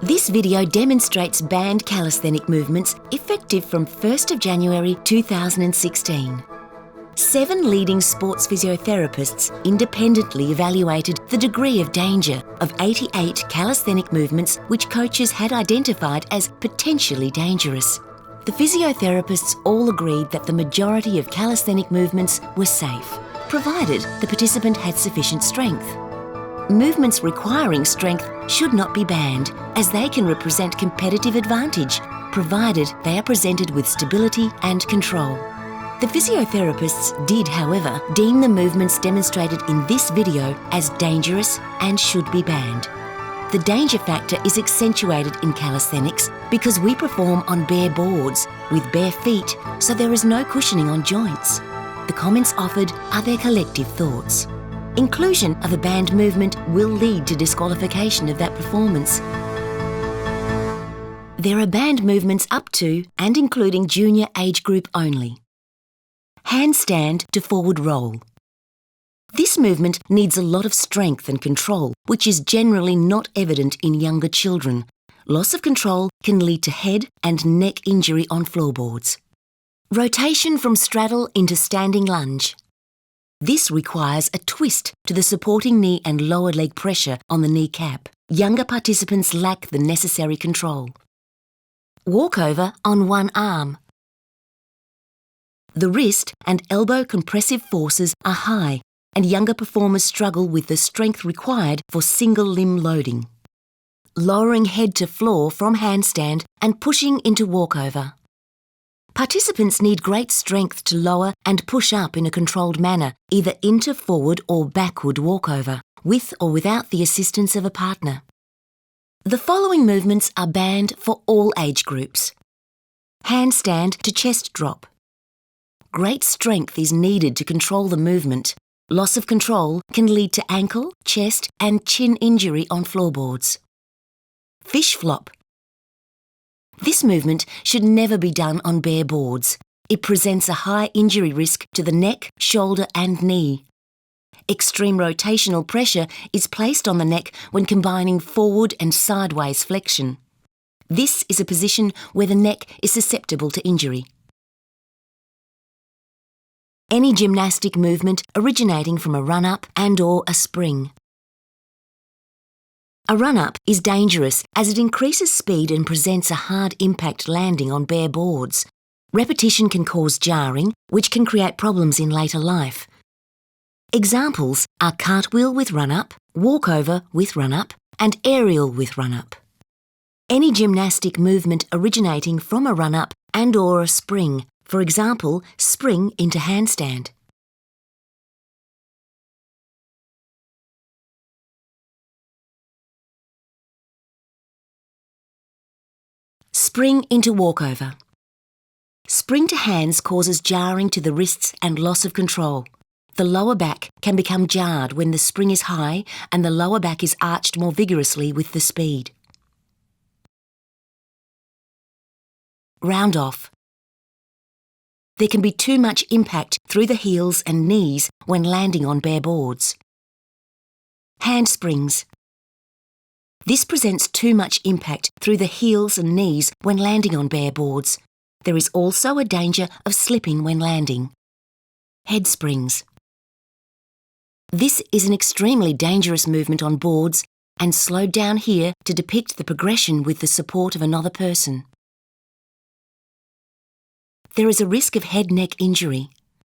This video demonstrates band calisthenic movements effective from 1st of January 2016. 7 leading sports physiotherapists independently evaluated the degree of danger of 88 calisthenic movements which coaches had identified as potentially dangerous. The physiotherapists all agreed that the majority of calisthenic movements were safe, provided the participant had sufficient strength. Movements requiring strength should not be banned, as they can represent competitive advantage, provided they are presented with stability and control. The physiotherapists did, however, deem the movements demonstrated in this video as dangerous and should be banned. The danger factor is accentuated in calisthenics because we perform on bare boards with bare feet, so there is no cushioning on joints. The comments offered are their collective thoughts. Inclusion of a banned movement will lead to disqualification of that performance. There are banned movements up to and including junior age group only. Handstand to forward roll. This movement needs a lot of strength and control, which is generally not evident in younger children. Loss of control can lead to head and neck injury on floorboards. Rotation from straddle into standing lunge. This requires a twist to the supporting knee and lower leg pressure on the kneecap. Younger participants lack the necessary control. Walkover on one arm. The wrist and elbow compressive forces are high, and younger performers struggle with the strength required for single limb loading. Lowering head to floor from handstand and pushing into walkover. Participants need great strength to lower and push up in a controlled manner, either into forward or backward walkover, with or without the assistance of a partner. The following movements are banned for all age groups. Handstand to chest drop. Great strength is needed to control the movement. Loss of control can lead to ankle, chest and chin injury on floorboards. Fish flop. This movement should never be done on bare boards. It presents a high injury risk to the neck, shoulder and knee. Extreme rotational pressure is placed on the neck when combining forward and sideways flexion. This is a position where the neck is susceptible to injury. Any gymnastic movement originating from a run-up and/or a spring. A run-up is dangerous as it increases speed and presents a hard impact landing on bare boards. Repetition can cause jarring, which can create problems in later life. Examples are cartwheel with run-up, walkover with run-up, and aerial with run-up. Any gymnastic movement originating from a run-up and/or a spring, for example, spring into handstand. Spring into walkover. Spring to hands causes jarring to the wrists and loss of control. The lower back can become jarred when the spring is high and the lower back is arched more vigorously with the speed. Round off. There can be too much impact through the heels and knees when landing on bare boards. Handsprings. This presents too much impact through the heels and knees when landing on bare boards. There is also a danger of slipping when landing. Head springs. This is an extremely dangerous movement on boards and slowed down here to depict the progression with the support of another person. There is a risk of head-neck injury.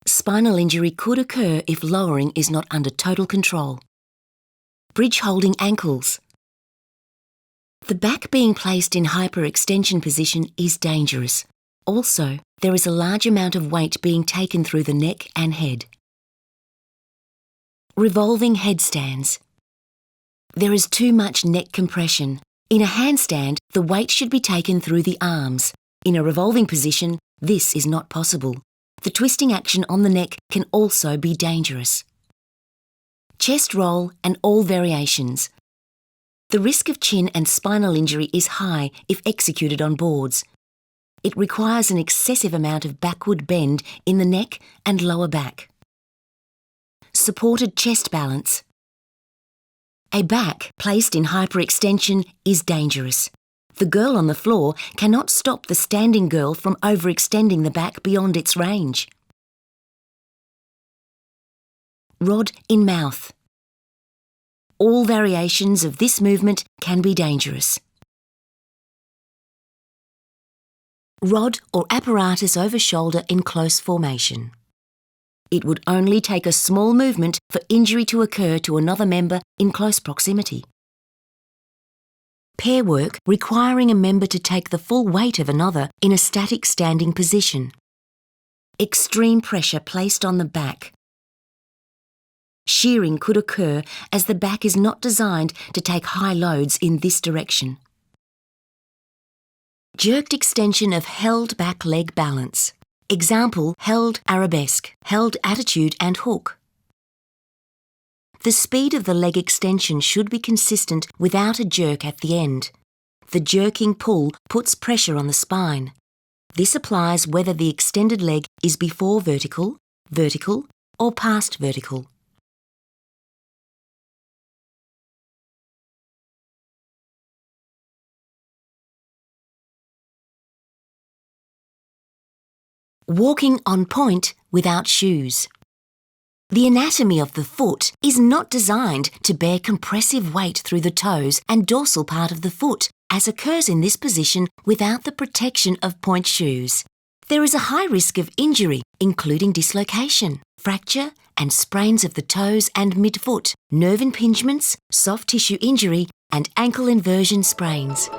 Spinal injury could occur if lowering is not under total control. Bridge holding ankles. The back being placed in hyperextension position is dangerous. Also, there is a large amount of weight being taken through the neck and head. Revolving headstands. There is too much neck compression. In a handstand, the weight should be taken through the arms. In a revolving position, this is not possible. The twisting action on the neck can also be dangerous. Chest roll and all variations. The risk of chin and spinal injury is high if executed on boards. It requires an excessive amount of backward bend in the neck and lower back. Supported chest balance. A back placed in hyperextension is dangerous. The girl on the floor cannot stop the standing girl from overextending the back beyond its range. Rod in mouth. All variations of this movement can be dangerous. Rod or apparatus over shoulder in close formation. It would only take a small movement for injury to occur to another member in close proximity. Pair work requiring a member to take the full weight of another in a static standing position. Extreme pressure placed on the back. Shearing could occur as the back is not designed to take high loads in this direction. Jerked extension of held back leg balance. Example, held arabesque, held attitude and hook. The speed of the leg extension should be consistent without a jerk at the end. The jerking pull puts pressure on the spine. This applies whether the extended leg is before vertical, vertical, or past vertical. Walking on pointe without shoes. The anatomy of the foot is not designed to bear compressive weight through the toes and dorsal part of the foot, as occurs in this position without the protection of pointe shoes. There is a high risk of injury, including dislocation, fracture, and sprains of the toes and midfoot, nerve impingements, soft tissue injury, and ankle inversion sprains.